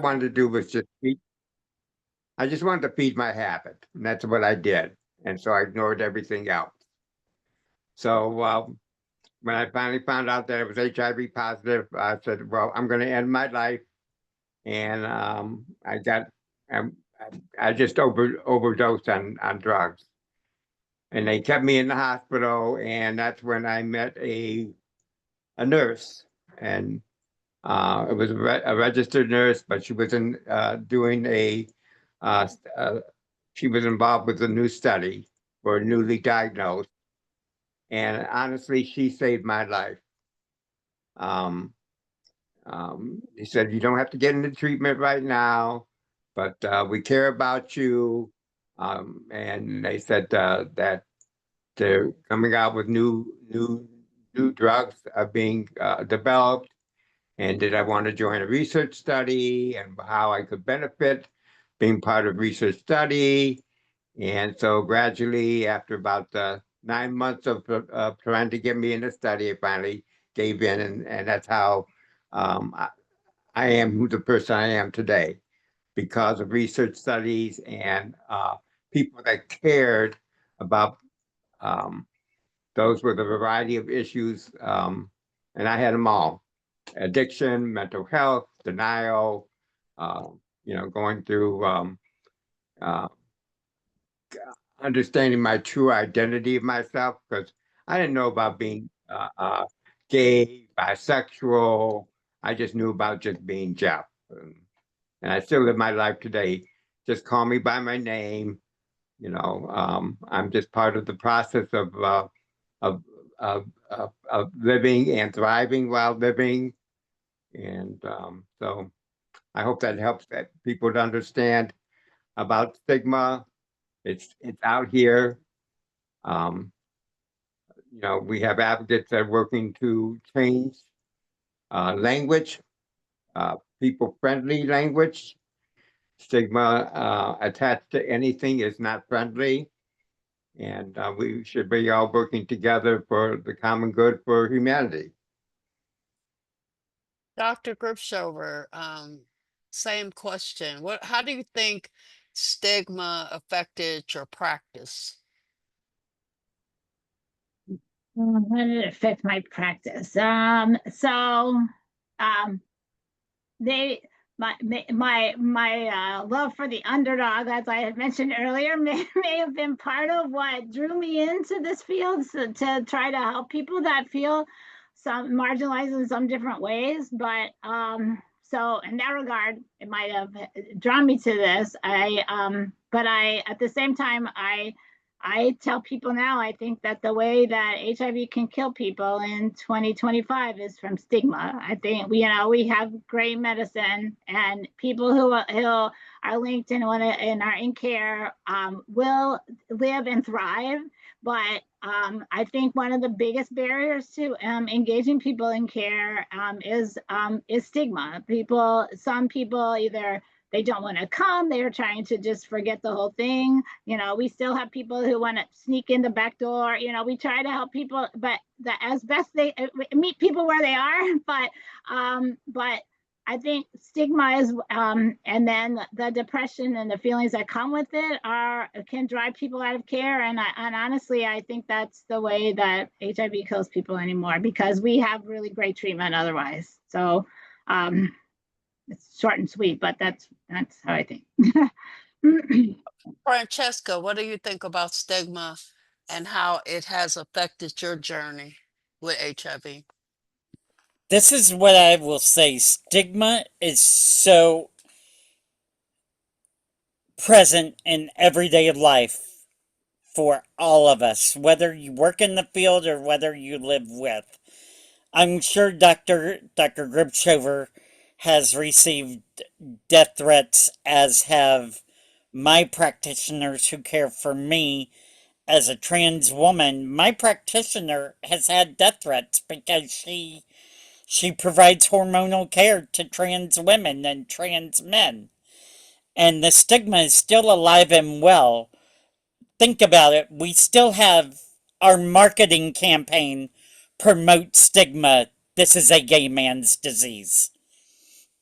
wanted to do was I just wanted to feed my habit, and that's what I did. And so I ignored everything else. So when I finally found out that I was HIV positive, I said, "Well, I'm going to end my life." And um, I just overdosed on drugs, and they kept me in the hospital. And that's when I met a nurse, and it was a registered nurse, but she wasn't doing uh, uh, she was involved with a new study for newly diagnosed. And honestly, she saved my life. Um, he said, "You don't have to get into treatment right now, but we care about you." And they said that they're coming out with new drugs are being developed, and did I want to join a research study and how I could benefit being part of research study. And so gradually, after about 9 months of trying to get me in the study, I finally gave in, and that's how um, I, I am who the person I am today because of research studies and people that cared about um, those with a variety of issues, and I had them all: addiction, mental health, denial, uh, going through uh, understanding my true identity of myself because I didn't know about being gay, bisexual. I just knew about just being Jeff. And I still live my life today. Just call me by my name. I'm just part of the process of, of living and thriving while living. And so I hope that helps that people to understand about stigma. It's out here. Um, we have advocates that are working to change language, people-friendly language. Stigma attached to anything is not friendly, and we should be all working together for the common good for humanity. Dr. Gripshover, same question. How do you think stigma affected your practice? How did it affect my practice? Um, they my love for the underdog, as I had mentioned earlier, may have been part of what drew me into this field, so to try to help people that feel some marginalized in some different ways. But so in that regard, it might have drawn me to this. But I at the same time I tell people now, I think that the way that HIV can kill people in 2025 is from stigma. I think we have great medicine, and people who are linked and are in care will live and thrive. But I think one of the biggest barriers to engaging people in care is stigma. Some people either they don't want to come, they're trying to just forget the whole thing. We still have people who want to sneak in the back door. We try to help people, but as best they meet people where they are. But I think stigma is, and then the depression and the feelings that come with it can drive people out of care. And honestly, I think that's the way that HIV kills people anymore, because we have really great treatment otherwise. So it's short and sweet, but that's how I think. Francesca, what do you think about stigma and how it has affected your journey with HIV? This is what I will say. Stigma is so present in everyday life for all of us, whether you work in the field or whether you live with. I'm sure Dr. Gripshover has received death threats, as have my practitioners who care for me as a trans woman. My practitioner has had death threats because she provides hormonal care to trans women and trans men. And the stigma is still alive and well. Think about it. We still have our marketing campaign promote stigma. This is a gay man's disease.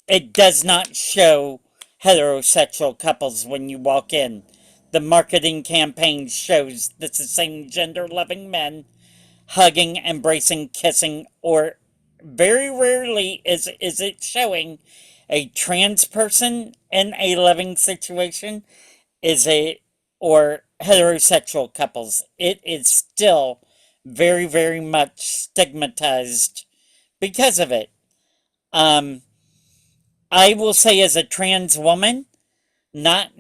it does not show heterosexual couples when you walk in. The marketing campaign shows the same gender loving men hugging, embracing, kissing, or very rarely is it showing a trans person in a loving situation is a or heterosexual couples. It is still very, very much stigmatized because of it. Um, I will say as a trans woman, not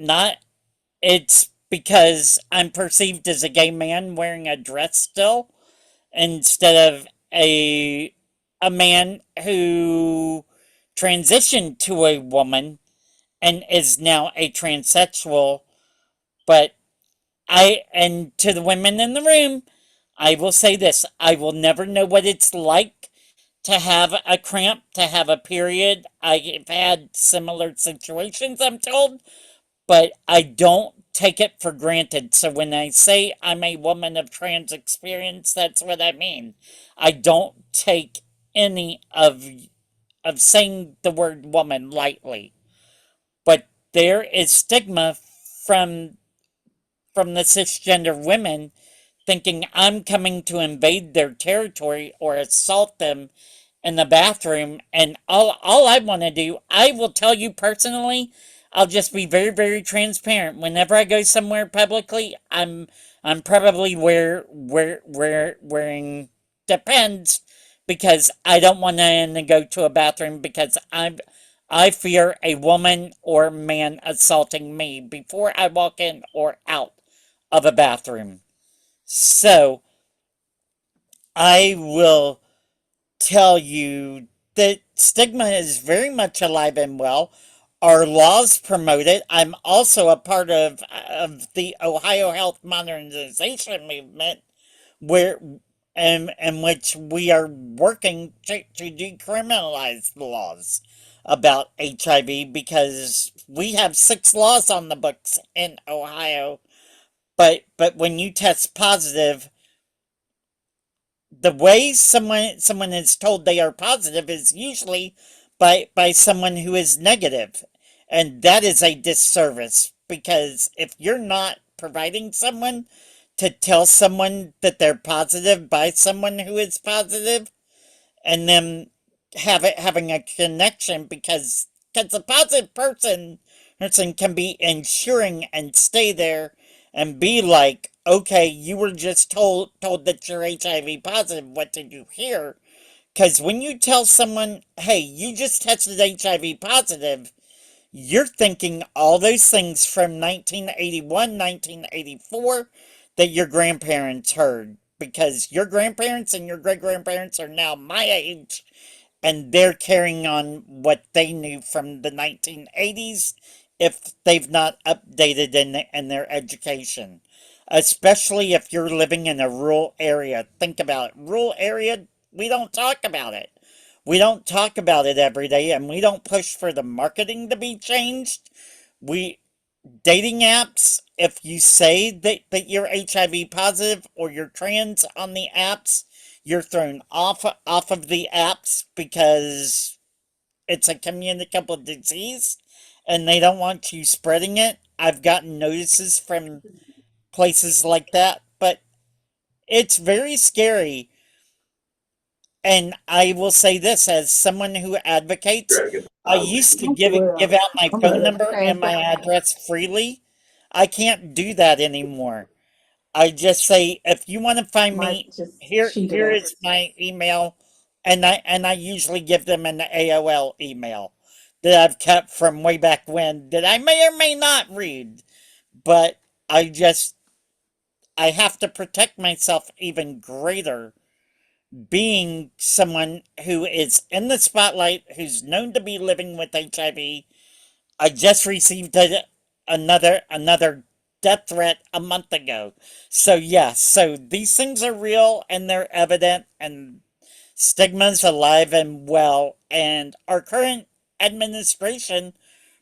it's because I'm perceived as a gay man wearing a dress still instead of a man who transitioned to a woman and is now a transsexual. But and to the women in the room, I will say this: I will never know what it's like to have a cramp, to have a period. I've had similar situations, I'm told, but I don't take it for granted. So when I say I'm a woman of trans experience, that's what I mean. I don't take any of saying the word woman lightly. But there is stigma from from the cisgender women thinking I'm coming to invade their territory or assault them in the bathroom. And all I want to do, I will tell you personally, I'll just be very, very transparent. Whenever I go somewhere publicly, I'm probably wearing depends because I don't want to go to a bathroom because I fear a woman or man assaulting me before I walk in or out of a bathroom. So I will tell you that stigma is very much alive and well. Our laws promote it. I'm also a part of the Ohio Health Modernization Movement, where in which we are working to decriminalize the laws about HIV because we have 6 laws on the books in Ohio. But when you test positive, the way someone is told they are positive is usually by someone who is negative, and that is a disservice because if you're not providing someone to tell someone that they're positive by someone who is positive and then having a connection because a positive person can be ensuring and stay there and be like, okay, you were just told that you're HIV positive. What did you hear? Because when you tell someone, hey, you just tested HIV positive, you're thinking all those things from 1981, 1984 that your grandparents heard because your grandparents and your great grandparents are now my age and they're carrying on what they knew from the 1980s if they've not updated in their education. Especially if you're living in a rural area. Think about it. Rural area, we don't talk about it. We don't talk about it every day and we don't push for the marketing to be changed. We dating apps, if you say that you're HIV positive or you're trans on the apps, you're thrown off of the apps because it's a communicable disease and they don't want you spreading it. I've gotten notices from places like that, but it's very scary. And I will say this as someone who advocates, I used to give out my phone number and my address freely. I can't do that anymore. I just say if you want to find me, here is my email, and I usually give them an AOL email that I've kept from way back when that I may or may not read, but I have to protect myself even greater being someone who is in the spotlight, who's known to be living with HIV. I just received another death threat a month ago. So yes, so these things are real and they're evident and stigma's alive and well and our current administration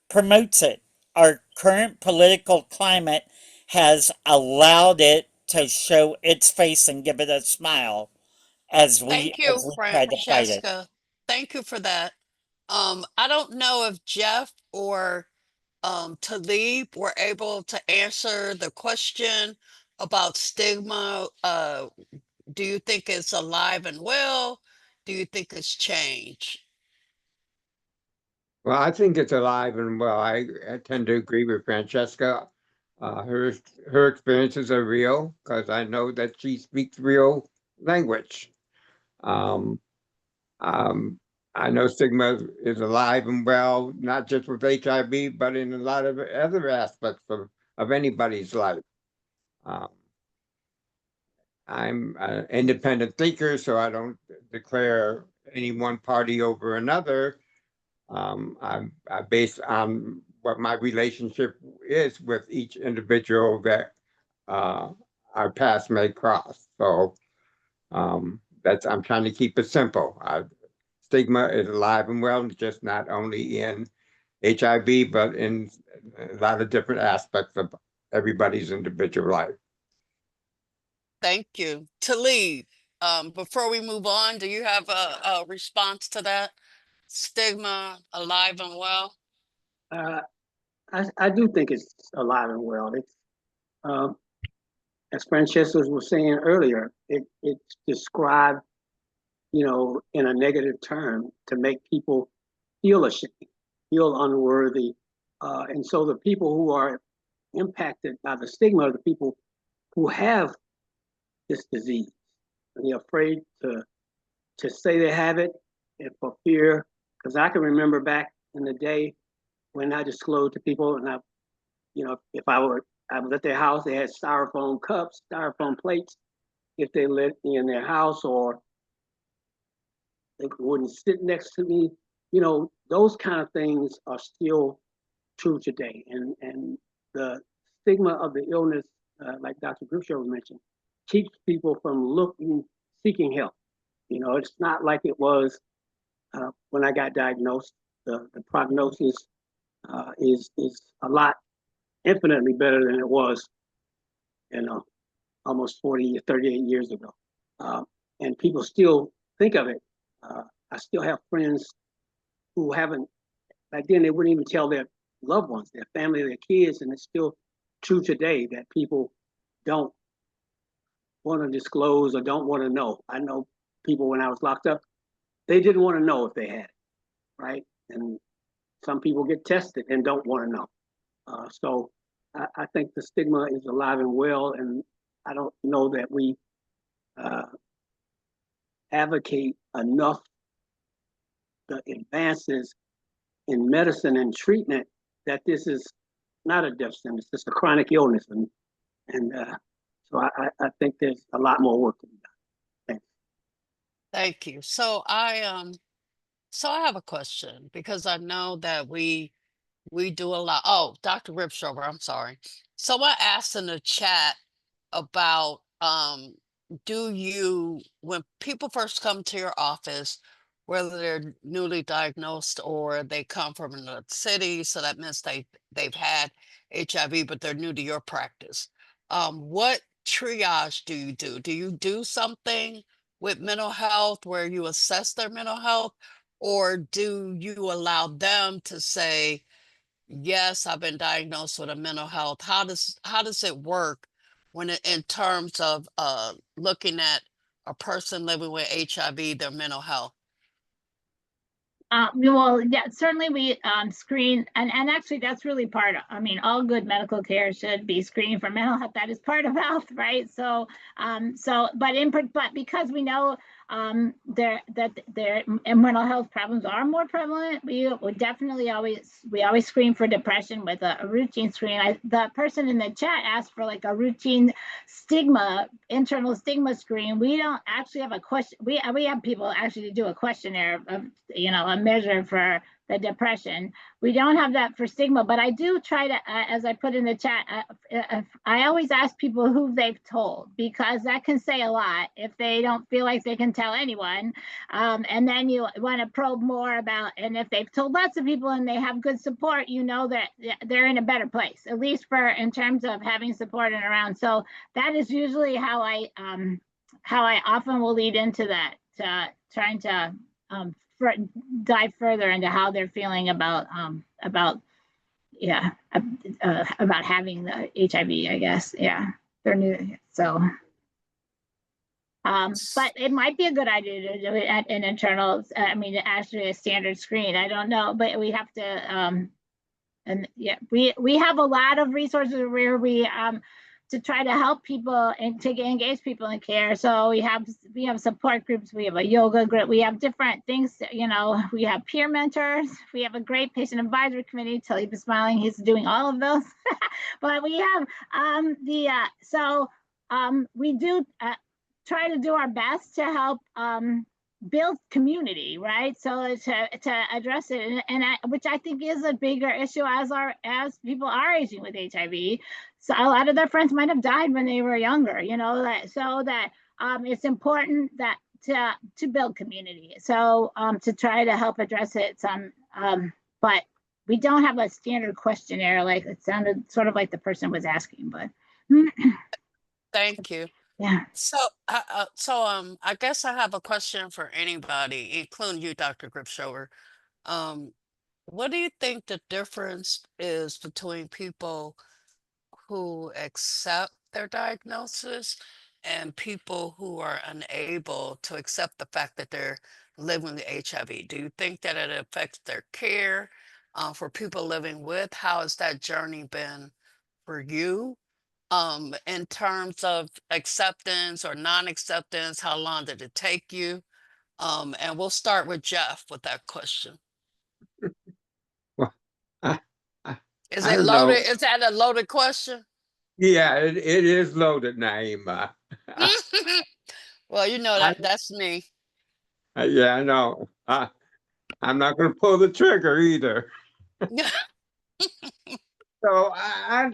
promotes it. Our current political climate has allowed it to show its face and give it a smile Thank you, as we try to fight it. Francesca. Thank you for that. I don't know if Jeff or Talib were able to answer the question about stigma. Do you think it's alive and well? Do you think it's changed? Well, I think it's alive and well. I tend to agree with Francesca. Her experiences are real because I know that she speaks real language. Um, um, I know stigma is alive and well, not just with HIV, but in a lot of other aspects of anybody's life. Um, I'm an independent thinker, so I don't declare any one party over another. I base on what my relationship is with each individual that uh, our paths may cross. So that's I'm trying to keep it simple. Stigma is alive and well, just not only in HIV, but in a lot of different aspects of everybody's individual life. Thank you. Talib, before we move on, do you have a response to that? Stigma, alive and well? Uh, I do think it's alive and well. It's um, as Francesca was saying earlier, it's described, in a negative term to make people feel ashamed, feel unworthy, and so the people who are impacted by the stigma are the people who have this disease. And they're afraid to say they have it, and for fear, because I can remember back in the day when I disclosed to people, and if I was at their house, they had styrofoam cups, styrofoam plates. If they let me in their house, or they wouldn't sit next to me, those kind of things are still true today. And the stigma of the illness, like Dr. Grusho mentioned, keeps people from seeking help. It's not like it was when I got diagnosed. The prognosis is a lot infinitely better than it was, almost 40 or 38 years ago. And people still think of it. I still have friends who haven't, back then they wouldn't even tell their loved ones, their family, their kids, and it's still true today that people don't want to disclose or don't want to know. I know people when I was locked up, they didn't want to know if they had it, right? And some people get tested and don't want to know. So I think the stigma is alive and well, and I don't know that we advocate enough the advances in medicine and treatment that this is not a death sentence, it's a chronic illness. And so I think there's a lot more work to be done. Thanks. Thank you. So I have a question because I know that we do a lot. Oh, Dr. Ripshover, I'm sorry. Someone asked in the chat about do you, when people first come to your office, whether they're newly diagnosed or they come from another city, so that means they've had HIV, but they're new to your practice. What triage do you do? Do you do something with mental health where you assess their mental health, or do you allow them to say, yes, I've been diagnosed with a mental health? How does it work when in terms of looking at a person living with HIV, their mental health? Well, yeah, certainly we screen, and actually that's really part of, all good medical care should be screening for mental health. That is part of health, right? So, but because we know their mental health problems are more prevalent, we definitely always screen for depression with a routine screen. The person in the chat asked for like a routine internal stigma screen. We don't actually have a question. We have people actually do a questionnaire of, a measure for the depression. We don't have that for stigma, but I do try to, as I put in the chat, I always ask people who they've told, because that can say a lot if they don't feel like they can tell anyone. And then you want to probe more about, and if they've told lots of people and they have good support, that they're in a better place, at least in terms of having support and around. So that is usually how I often will lead into that, trying to dive further into how they're feeling about yeah, about having the HIV, I guess. Yeah, they're new. So, but it might be a good idea to do it at an internal, I mean, actually a standard screen. I don't know, but we have to, and yeah, we have a lot of resources where we, to try to help people and to engage people in care. So we have support groups, we have a yoga group, we have different things, you know, we have peer mentors, we have a great patient advisory committee. Till he's smiling, he's doing all of those. But we have we do try to do our best to help build community, right? So to address it, which I think is a bigger issue as people are aging with HIV. So a lot of their friends might have died when they were younger, you know, it's important that to build community. So to try to help address it but we don't have a standard questionnaire, like it sounded sort of like the person was asking, but Thank you. yeah. So, I guess I have a question for anybody, including you, Dr. Gripshover. What do you think the difference is between people who accept their diagnosis and people who are unable to accept the fact that they're living with HIV? Do you think that it affects their care for people living with? How has that journey been for you? In terms of acceptance or non-acceptance, how long did it take you? And we'll start with Jeff with that question. Well, I, I, Is I it don't know. loaded? Is that a loaded question? Yeah, it is loaded, Naima. Well, you know I, that's me. yeah, I know. I'm not going to pull the trigger either. So I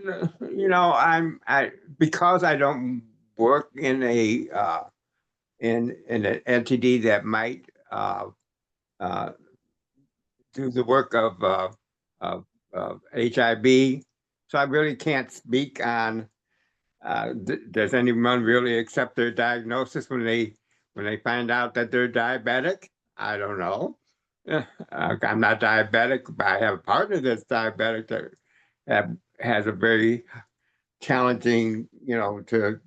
because I don't work in in an entity that might uh, do the work of HIV. So I really can't speak on does anyone really accept their diagnosis when they find out that they're diabetic? I don't know. I'm not diabetic, but I have a partner that's diabetic that has a very challenging, to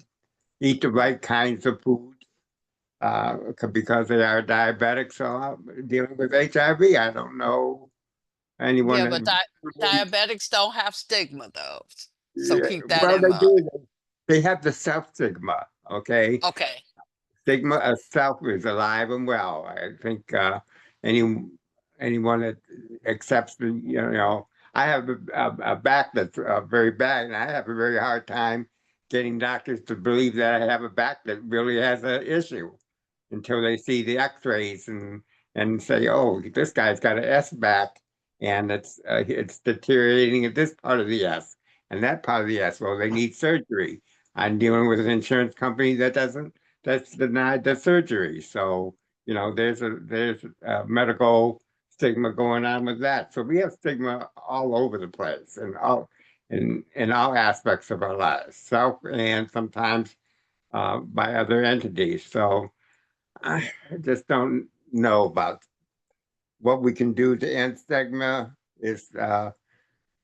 eat the right kinds of food because they are diabetic. So dealing with HIV, I don't know anyone Yeah, that but diabetics don't have stigma though. So yeah, keep that well, in they mind. do. They have the self stigma. Okay, Okay. stigma of self is alive and well. I think any anyone that accepts the I have a back that's very bad, and I have a very hard time getting doctors to believe that I have a back that really has an issue until they see the X-rays and say, oh, this guy's got an S back, and it's deteriorating at this part of the S and that part of the S. Well, they need surgery. I'm dealing with an insurance company that's denied the surgery. So, there's a medical stigma going on with that. So we have stigma all over the place and in all aspects of our lives, self and sometimes by other entities. So I just don't know about what we can do to end stigma. Is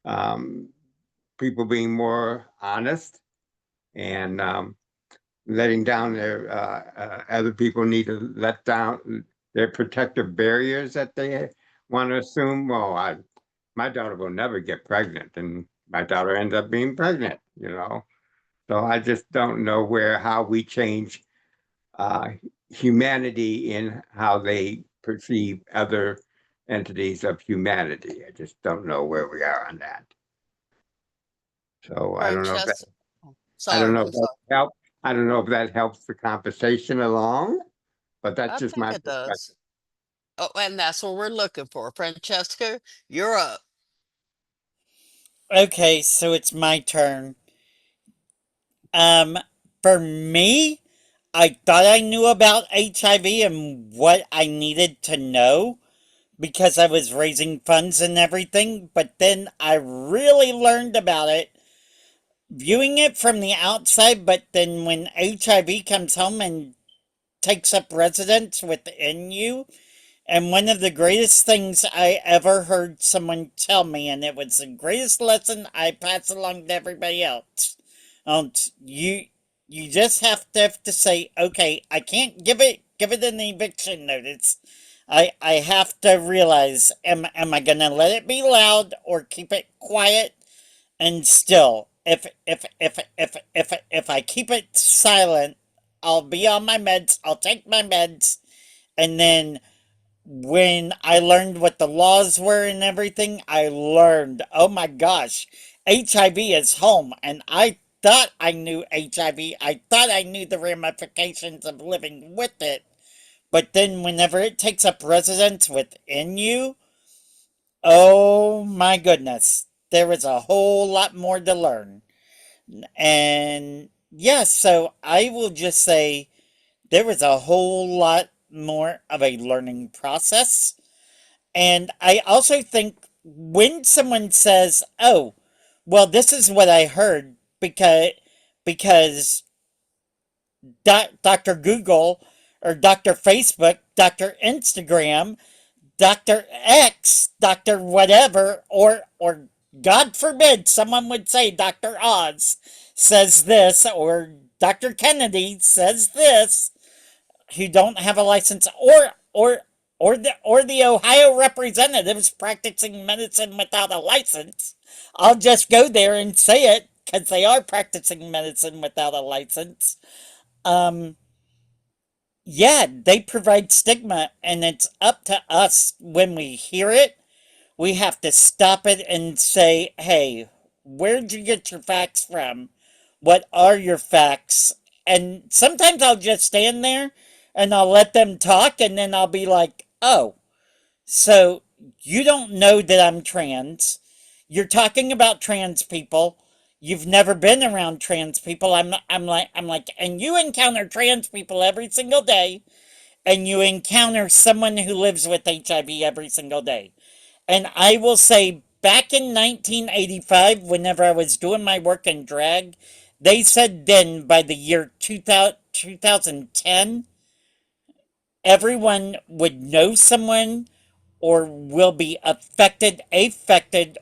um, people being more honest and letting down their other people need to let down their protective barriers that they want to assume. Well, my daughter will never get pregnant, and my daughter ends up being pregnant. So I just don't know how we change uh, humanity in how they perceive other entities of humanity. I just don't know where we are on that. So Francesca. Oh, I don't sorry, know if I'm that sorry. helps. I don't know if that helps the conversation along, but that's I just think my it perspective. does. Oh, and that's what we're looking for. Francesca, you're up. Okay, so it's my turn. Um, for me, I thought I knew about HIV and what I needed to know because I was raising funds and everything, but then I really learned about it viewing it from the outside, but then when HIV comes home and takes up residence within you, And one of the greatest things I ever heard someone tell me, and it was the greatest lesson I pass along to everybody else. You just have to say, okay, I can't give it an eviction notice. I have to realize, am I gonna let it be loud or keep it quiet and still? If I keep it silent, I'll be on my meds. I'll take my meds, and then when I learned what the laws were and everything, I learned, oh my gosh, HIV is home. And I thought I knew HIV. I thought I knew the ramifications of living with it. But then whenever it takes up residence within you, oh my goodness, there is a whole lot more to learn. And yes, so I will just say there was a whole lot more of a learning process. And I also think when someone says, "Oh, well, this is what I heard because Dr. Google or Dr. Facebook, Dr. Instagram, Dr. X, Dr. whatever, or God forbid someone would say Dr. Oz says this or Dr. Kennedy says this," who don't have a license, or the Ohio representatives practicing medicine without a license. I'll just go there and say it because they are practicing medicine without a license. Um, yeah, they provide stigma, and it's up to us when we hear it. We have to stop it and say, "Hey, where'd you get your facts from? What are your facts?" And sometimes I'll just stand there and I'll let them talk, and then I'll be like, "Oh, so you don't know that I'm trans. You're talking about trans people. You've never been around trans people." I'm like, and you encounter trans people every single day, and you encounter someone who lives with HIV every single day. And I will say, back in 1985, whenever I was doing my work in drag, they said then by the year 2010, everyone would know someone or will be affected,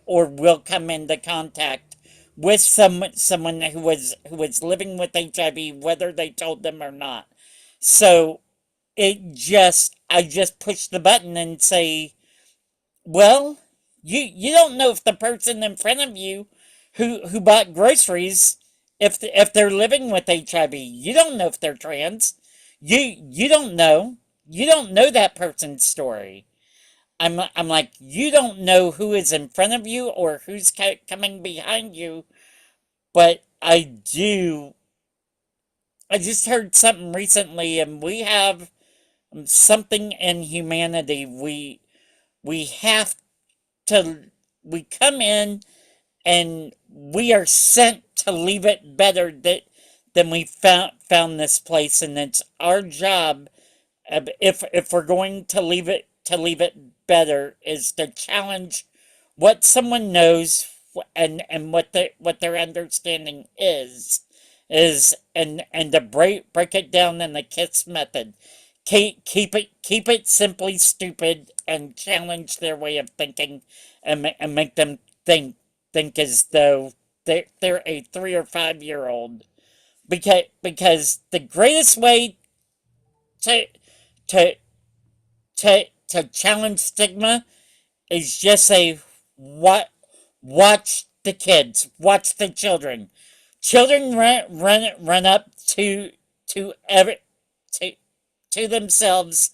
or will come into contact with someone who was living with HIV, whether they told them or not. So I just push the button and say, well, you don't know if the person in front of you who bought groceries, if they're living with HIV, you don't know if they're trans. You don't know. You don't know that person's story. I'm like, you don't know who is in front of you or who's coming behind you, but I do. I just heard something recently, and we have something in humanity. We have to. We come in and we are sent to leave it better than we found this place, and it's our job, if we're going to leave it better, is to challenge what someone knows, and what their understanding is, and to break it down in the KISS method. Keep it simply stupid, and challenge their way of thinking, and make them think as though they're a 3 or 5 year old, because the greatest way to to to challenge stigma is just say, what watch the kids, watch the children run up to every to to themselves,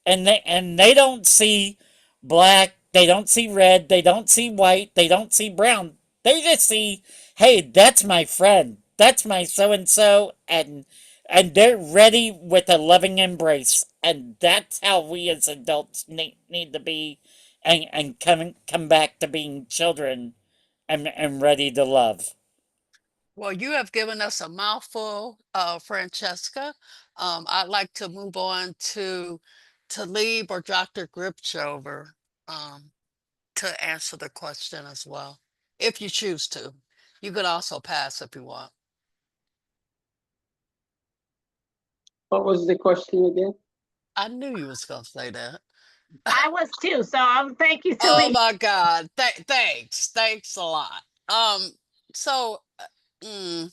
and they don't see black, they don't see red, they don't see white, they don't see brown. They just see, hey, that's my friend, that's my so and so, and they're ready with a loving embrace. And that's how we as adults need to be, and come back to being children, and ready to love. Well, you have given us a mouthful, Francesca. I'd like to move on to Talib or Dr. Gripchover, um, to answer the question as well, if you choose to. You could also pass if you want. What was the question again? I knew you was gonna say that. I was too. So thank you, Oh Talise. my God. Thanks a lot. So mm,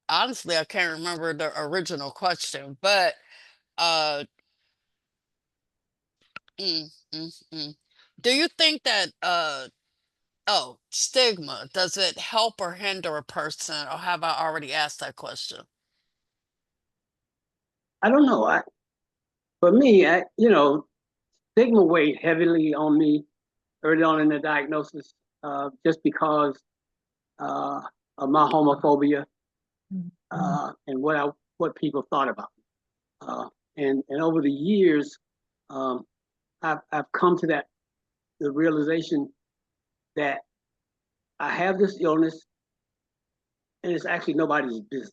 honestly, I can't remember the original question, but uh, mm, mm. Do you think that oh, stigma, does it help or hinder a person, or have I already asked that question? I don't know. For me, stigma weighed heavily on me early on in the diagnosis, just because uh, of my homophobia and what people thought about me. And over the years, um, I've come to the realization that I have this illness, and it's actually nobody's business.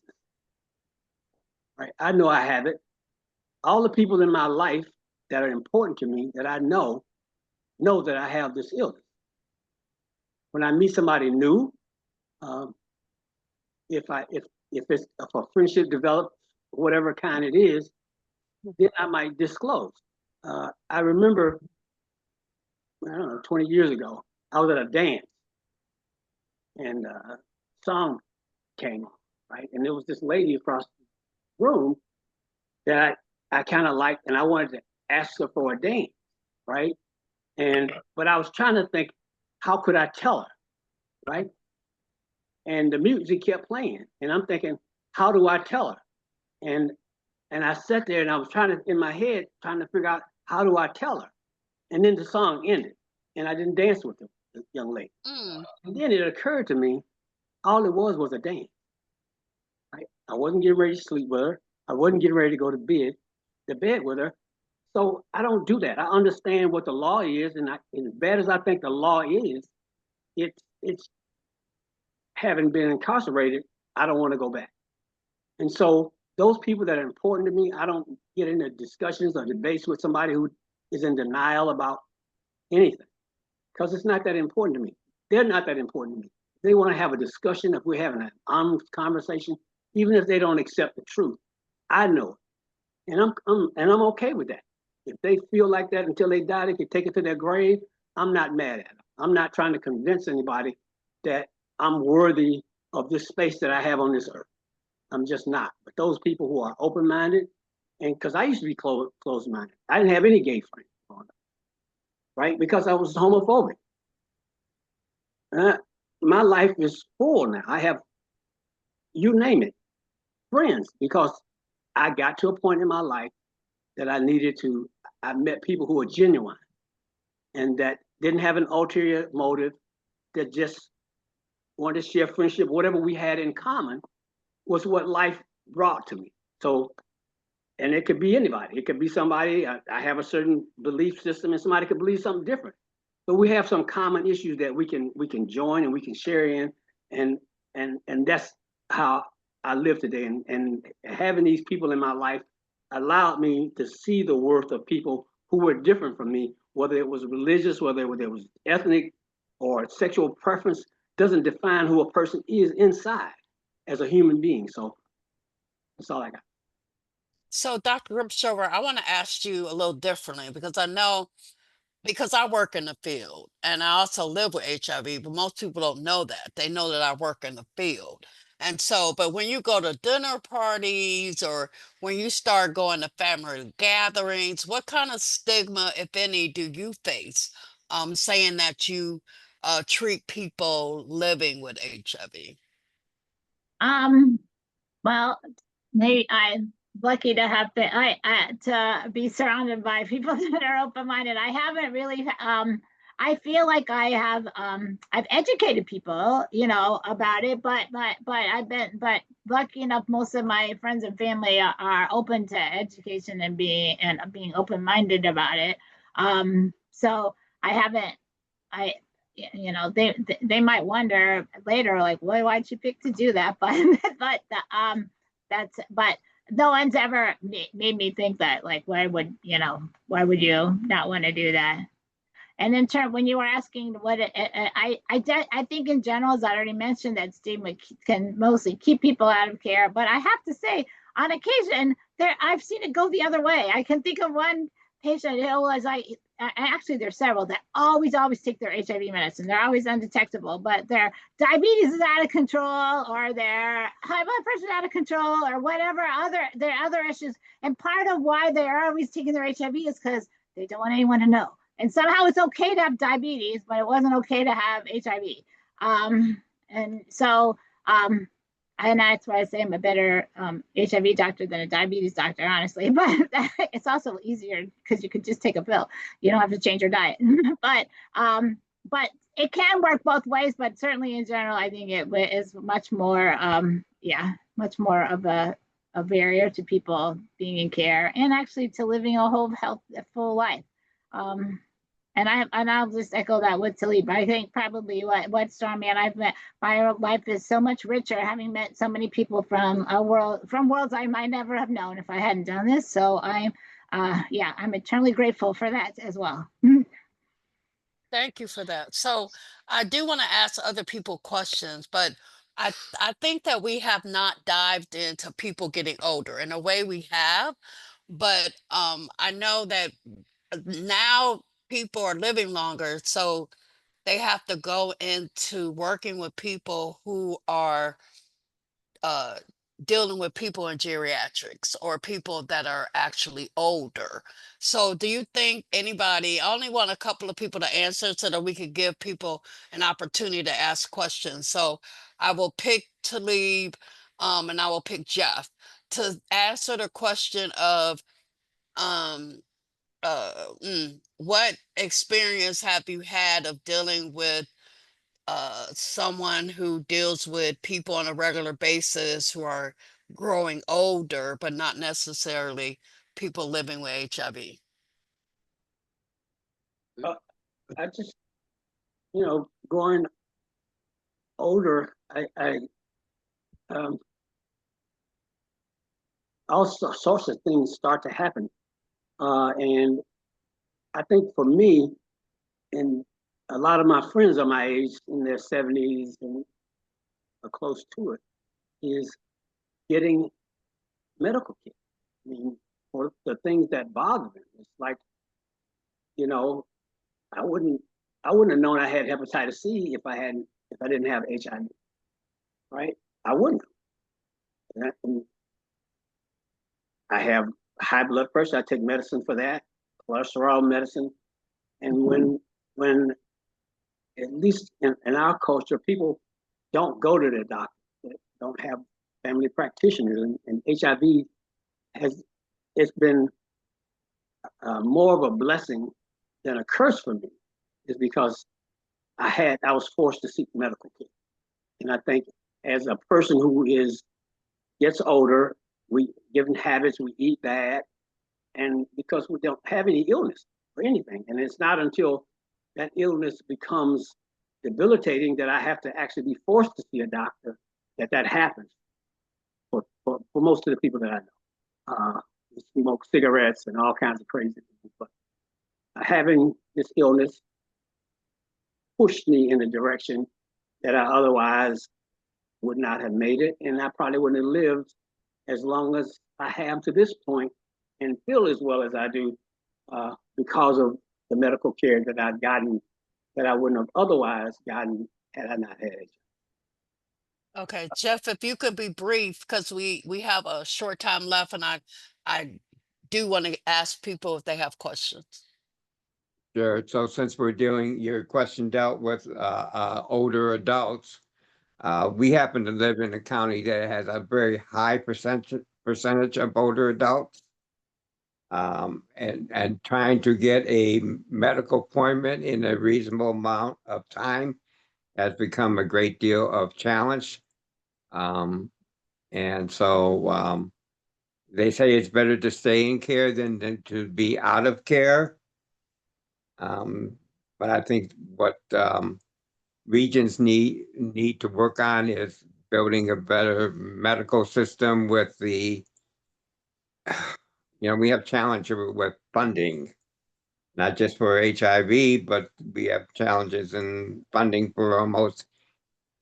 Right? I know I have it. All the people in my life that are important to me that I know that I have this illness. When I meet somebody new, um, if a friendship develops, whatever kind it is, then I might disclose. I remember, I don't know, 20 years ago, I was at a dance and a song came on, right? And there was this lady across the room that I kind of liked, and I wanted to ask her for a dance, right? But I was trying to think, how could I tell her, right? And the music kept playing, and I'm thinking, how do I tell her? And and I sat there and I was trying to, in my head, trying to figure out how do I tell her. And then the song ended, and I didn't dance with the young lady. Mm, And then it occurred to me, all it was a dance. Right? I wasn't getting ready to sleep with her. I wasn't getting ready to go to bed with her. So I don't do that. I understand what the law is, and as bad as I think the law is, it's having been incarcerated, I don't want to go back. And so those people that are important to me, I don't get into discussions or debates with somebody who is in denial about anything because it's not that important to me. They're not that important to me. If they want to have a discussion, if we're having an honest conversation, even if they don't accept the truth, I know it, and I'm okay with that. If they feel like that until they die, they can take it to their grave. I'm not mad at them. I'm not trying to convince anybody that I'm worthy of this space that I have on this earth. I'm just not. But those people who are open minded, and because I used to be closed minded, I didn't have any gay friends, right? Because I was homophobic. My life is full now. I have, you name it, friends, because I got to a point in my life that I met people who were genuine and that didn't have an ulterior motive, that just wanted to share friendship. Whatever we had in common was what life brought to me. So, and it could be anybody. It could be somebody, I have a certain belief system, and somebody could believe something different. But we have some common issues that we can join and we can share in, and that's how I live today. And having these people in my life allowed me to see the worth of people who were different from me, whether it was religious, whether it was ethnic or sexual preference, doesn't define who a person is inside as a human being. So that's all I got. so Dr. Ripshover, I want to ask you a little differently because I know, because I work in the field and I also live with HIV, but most people don't know that. They know that I work in the field. And so, but when you go to dinner parties or when you start going to family gatherings, what kind of stigma, if any, do you face saying that you treat people living with HIV? Um, well, maybe I'm lucky to have been to be surrounded by people that are open-minded. I haven't really I feel like I've educated people, about it, but I've been lucky enough most of my friends and family are open to education and being open-minded about it. So I haven't I they might wonder later, like, why'd you pick to do that? But but no one's ever made me think that, like, why would you not want to do that? And in turn, when you were asking I think in general, as I already mentioned, that stigma can mostly keep people out of care. But I have to say, on occasion, I've seen it go the other way. I can think of one patient who was like, actually there's several that always take their HIV medicine. They're always undetectable, but their diabetes is out of control, or their high blood pressure is out of control, or whatever their other issues. And part of why they're always taking their HIV is because they don't want anyone to know. And somehow it's okay to have diabetes, but it wasn't okay to have HIV. And so and that's why I say I'm a better HIV doctor than a diabetes doctor, honestly. But it's also easier because you could just take a pill. You don't have to change your diet. but it can work both ways. But certainly in general, I think it is much more, much more of a barrier to people being in care and actually to living a full life. And I'll just echo that with Talib. I think probably what Stormy and I've met, my life is so much richer having met so many people from worlds I might never have known if I hadn't done this. So I'm eternally grateful for that as well. Thank you for that. So I do want to ask other people questions, but I think that we have not dived into people getting older. In a way we have, but I know that now people are living longer, so they have to go into working with people who are uh, dealing with people in geriatrics or people that are actually older. So do you think anybody, I only want a couple of people to answer so that we could give people an opportunity to ask questions. So I will pick Talib and I will pick Jeff to answer the question of um, what experience have you had of dealing with someone who deals with people on a regular basis who are growing older, but not necessarily people living with HIV? I just, going older, all sorts of things start to happen. And I think for me, and a lot of my friends are my age in their 70s and are close to it, is getting medical care. I mean, for the things that bother them. It's like, I wouldn't have known I had hepatitis C if I didn't have HIV, right? I wouldn't have. And I have high blood pressure. I take medicine for that, cholesterol medicine. And when at least in our culture, people don't go to their doctor. They don't have family practitioners, and HIV it's been more of a blessing than a curse for me, is because I was forced to seek medical care. And I think as a person who gets older, we given habits, we eat bad, and because we don't have any illness or anything. And it's not until that illness becomes debilitating that I have to actually be forced to see a doctor that happens for most of the people that I know. Smoke cigarettes and all kinds of crazy things. But having this illness pushed me in a direction that I otherwise would not have made it. And I probably wouldn't have lived as long as I have to this point and feel as well as I do because of the medical care that I've gotten that I wouldn't have otherwise gotten had I not had it. Okay, Jeff, if you could be brief, because we have a short time left, and I do want to ask people if they have questions. Sure. So since your question dealt with older adults, we happen to live in a county that has a very high percentage of older adults. And trying to get a medical appointment in a reasonable amount of time has become a great deal of challenge. And so they say it's better to stay in care than to be out of care. But I think what regions need to work on is building a better medical system with we have challenges with funding, not just for HIV, but we have challenges in funding for almost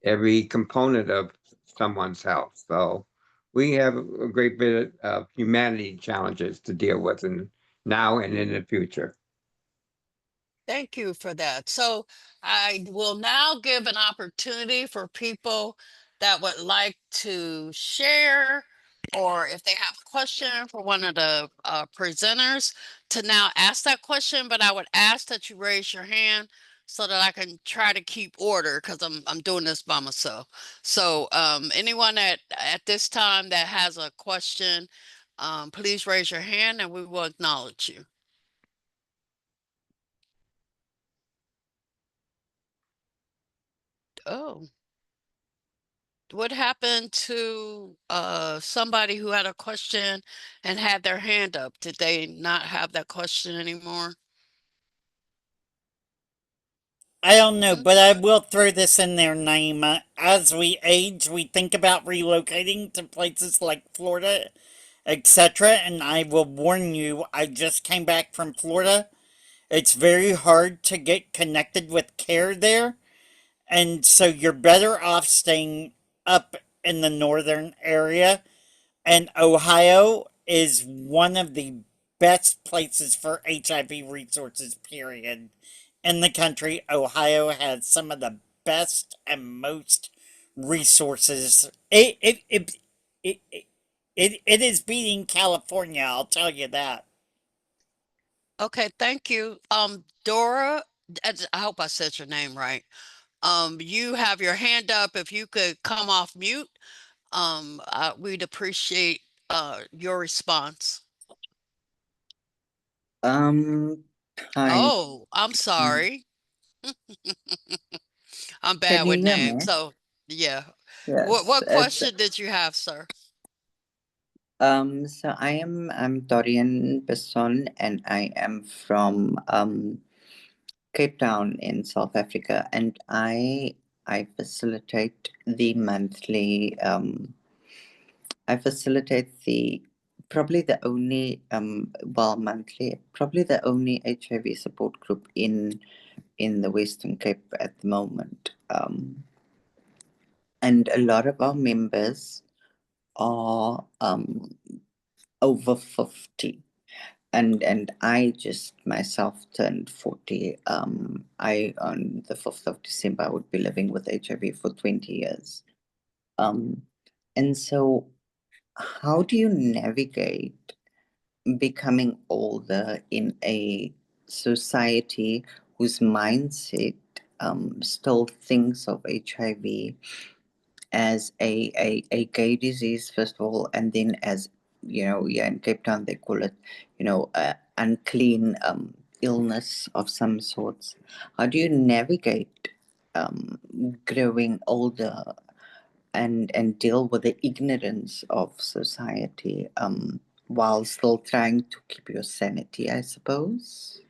every component of someone's health. So we have a great bit of humanity challenges to deal with now and in the future. Thank you for that. So I will now give an opportunity for people that would like to share, or if they have a question for one of the presenters, to now ask that question. But I would ask that you raise your hand so that I can try to keep order, because I'm doing this by myself. So anyone that at this time that has a question, please raise your hand and we will acknowledge you. Oh. What happened to somebody who had a question and had their hand up? Did they not have that question anymore? I don't know, Hmm? but I will throw this in there, Naima. As we age, we think about relocating to places like Florida, etc. And I will warn you, I just came back from Florida. It's very hard to get connected with care there. And so you're better off staying up in the northern area. And Ohio is one of the best places for HIV resources, period. In the country, Ohio has some of the best and most resources. It is beating California, I'll tell you that. Okay, thank you. Dora, I hope I said your name right. You have your hand up. If you could come off mute, we'd appreciate your response. Um, Hi. Oh, I'm Mm, sorry. I'm Can bad you with hear names. me? So yeah. Yes, What it's question did you have, sir? so I'm Dorian Besson and I am from Cape Town in South Africa, and I facilitate the monthly I facilitate the probably the only monthly, probably the only HIV support group in the Western Cape at the moment. And a lot of our members are over 50, and I just myself turned 40. I on the 5th of December I would be living with HIV for 20 years. And so how do you navigate becoming older in a society whose mindset still thinks of HIV as a gay disease, first of all, and then as in Cape Town they call it, unclean illness of some sorts. How do you navigate growing older and deal with the ignorance of society while still trying to keep your sanity, I suppose?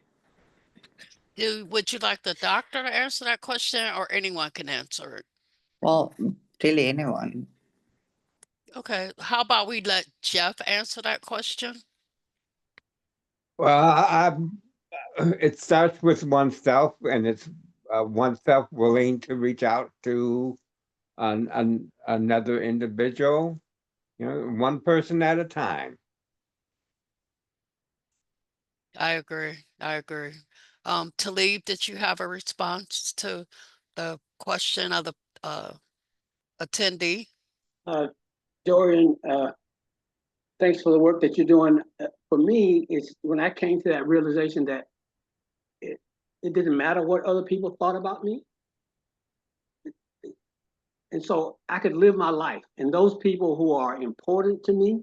Would you like the doctor to answer that question, or anyone can answer it? Well, really anyone. Okay, how about we let Jeff answer that question? Well, it starts with oneself, and it's oneself willing to reach out to another individual, one person at a time. I agree. I agree. Talib, did you have a response to the question of the attendee? Dorian, thanks for the work that you're doing. For me, it's when I came to that realization that it didn't matter what other people thought about me. And so I could live my life. And those people who are important to me,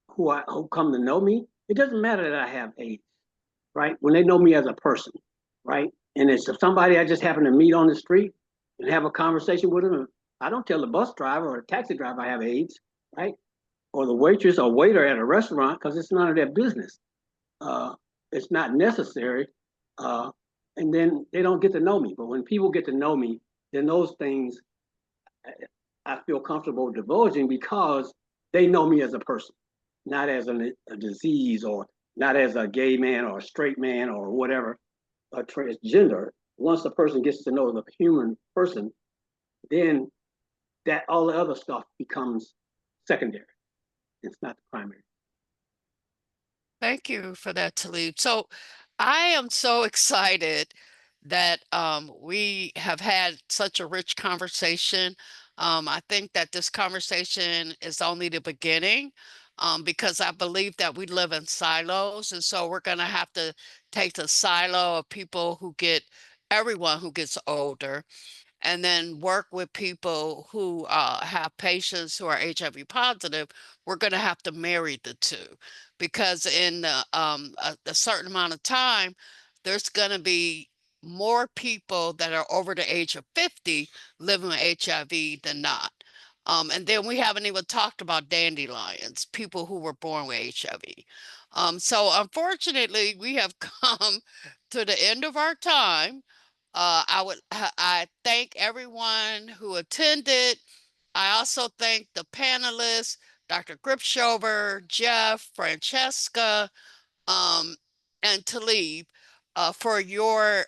who come to know me, it doesn't matter that I have AIDS, right? When they know me as a person, right? And it's somebody I just happen to meet on the street and have a conversation with them. I don't tell the bus driver or the taxi driver I have AIDS, right? Or the waitress or waiter at a restaurant, because it's none of their business. It's not necessary. Uh, and then they don't get to know me. But when people get to know me, then those things I feel comfortable divulging because they know me as a person, not as a disease or not as a gay man or a straight man or whatever, a transgender. Once the person gets to know the human person, then that all the other stuff becomes secondary. It's not the primary. Thank you for that, Talib. So I am so excited that we have had such a rich conversation. I think that this conversation is only the beginning, because I believe that we live in silos. And so we're going to have to take the silo of people who get, everyone who gets older, and then work with people who have patients who are HIV positive. We're going to have to marry the two, because in a certain amount of time, there's going to be more people that are over the age of 50 living with HIV than not. And then we haven't even talked about dandelions, people who were born with HIV. So unfortunately, we have come to the end of our time. I thank everyone who attended. I also thank the panelists, Dr. Gripshover, Jeff, Francesca, um, and Talib, for your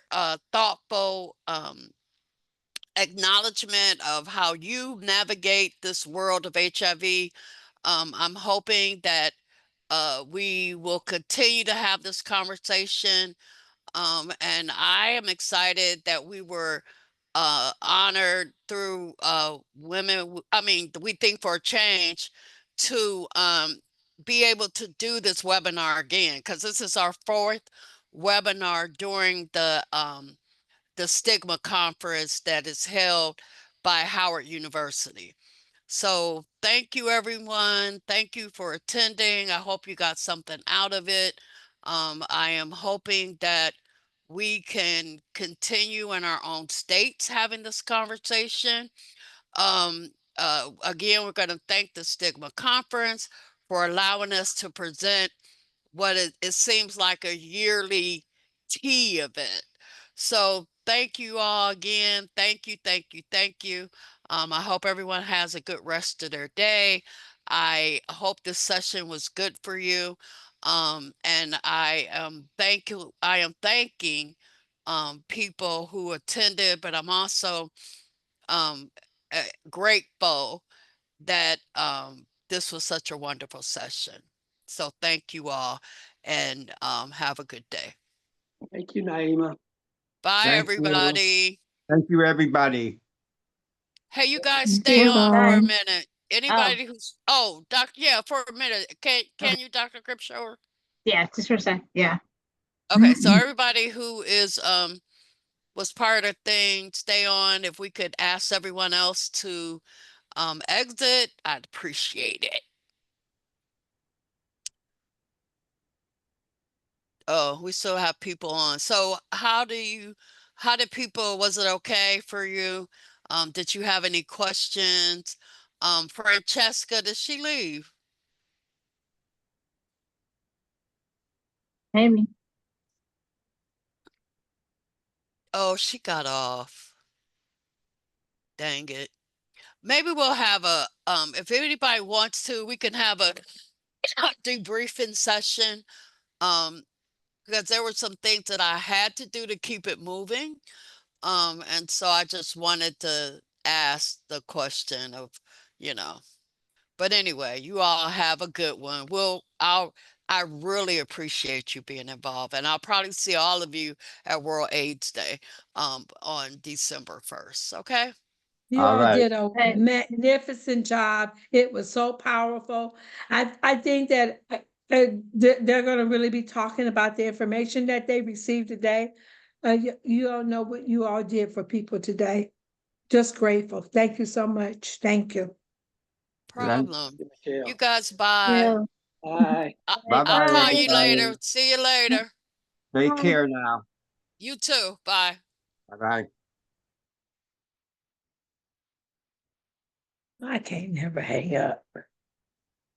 thoughtful acknowledgement of how you navigate this world of HIV. I'm hoping that we will continue to have this conversation, and I am excited that we were honored through We Think for a Change to be able to do this webinar again, because this is our fourth webinar during the Stigma Conference that is held by Howard University. So thank you, everyone. Thank you for attending. I hope you got something out of it. I am hoping that we can continue in our own states having this conversation. Again, we're going to thank the Stigma Conference for allowing us to present what it seems like a yearly tea event. So thank you all again. Thank you, thank you, thank you. I hope everyone has a good rest of their day. I hope this session was good for you. And I am thanking people who attended, but I'm also um, grateful that this was such a wonderful session. So thank you all, and have a good day. Thank you, Naima. Bye, Thank you. everybody. Thank you, everybody. Hey, you guys stay you. on for a Bye. minute. Anybody who's, yeah, for a minute. Okay. Can you, Dr. Gripshower? Yeah, just for a sec. Yeah. Okay, so everybody who is was part of the thing, stay on. If we could ask everyone else to exit, I'd appreciate it. Oh, we still have people on. So how did people, was it okay for you? Did you have any questions? Francesca, did she leave? Amy. Oh, she got off. Dang it. Maybe we'll have if anybody wants to, we can have a debriefing session. Because there were some things that I had to do to keep it moving. And so I just wanted to ask the question of, you know, but anyway, you all have a good one. I really appreciate you being involved, and I'll probably see all of you at World AIDS Day, on December 1st. Okay. You All all right. did a magnificent job. It was so powerful. I think that they're going to really be talking about the information that they received today. You all know what you all did for people today. Just grateful. Thank you so much. Thank you. Problem. You Michelle. guys, bye. Yeah. Bye. I'll Bye-bye, call Bye. you everybody. later. See you later. Take Bye. care now. You too. Bye. Bye-bye. I can't never hang up.